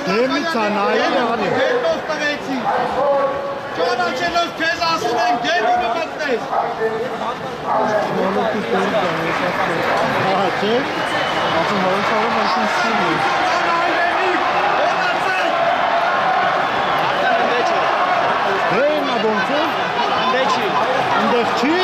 Դեմից անայի արի։ Հետով տվեցի։ Ճանաչելով քեզ ասում են գետի մտնես։ Մոլոտի տեղ դա հա, չէ։ Ասում հարուսարը մաշին սիրի։ Հեյնա ոնց է։ Անդեղ չի։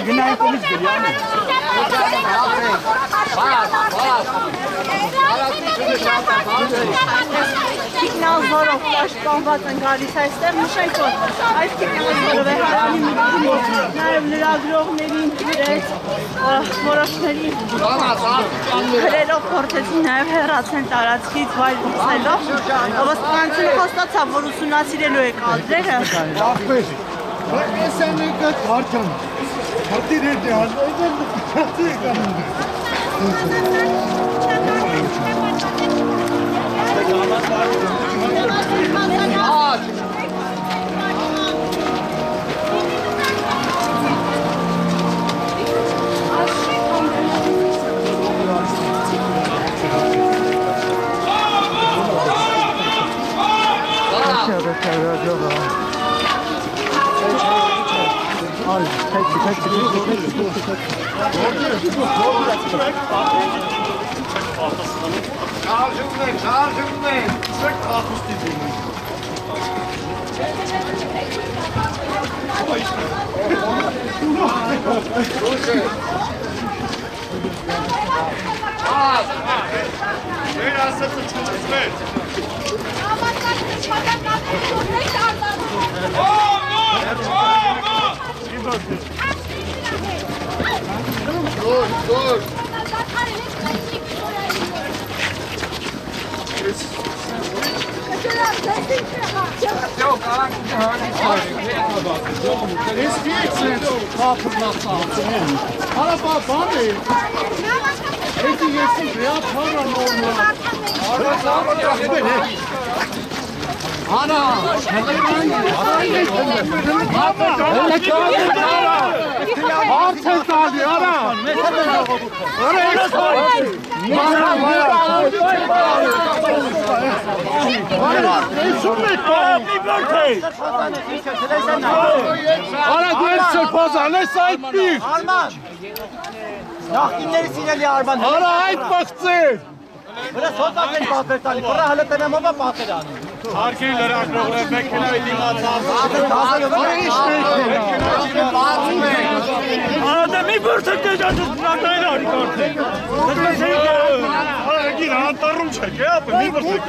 Գնա։ Ինքնազորով պաշտպանված են գալիս այստեղ մշակոտ, այս ինքնազորով է հարանի միտքումով, նաև լրագրողներին գրեց, որոշների գրերով փորձեցին նաև հեռացնել տարածքից վայր դիցելով, ոստիկանությունը խոստացավ, որ ուսումնասիրելու է կադրերը։ Ես են եկած հարչան, հատիր հետ է հազվայդել, հատի է կանում։ Շարժումներ, սրտ կախուստի դիմում։ Մեր ասեցը չունեցվեց։ Դոր։ Ես վիեցնեց կապր նախցաղցնեն։ Հարապա բան է։ Էդի եսի վեա պարը նորմալ։ Արա, հարց է տալի, արա։ Արա դեր սրպազան ես այդ պիղ։ Արման, նախկինների սիրելի Արման։ Արա այդ պղծեր։ Վրա սոտակ են պապեր տալի, վրա հլը տնեմովը պապեր անի։ Հարկի լրագրողներ մեքենայի դիմացավ։ Արա ինչ մեքենա։ Արա դե մի բրթեք դեջաջուս նատային արի կարդեք։ Արա գիր անտարում չեք, ապը մի բրթեք։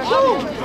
Հաշում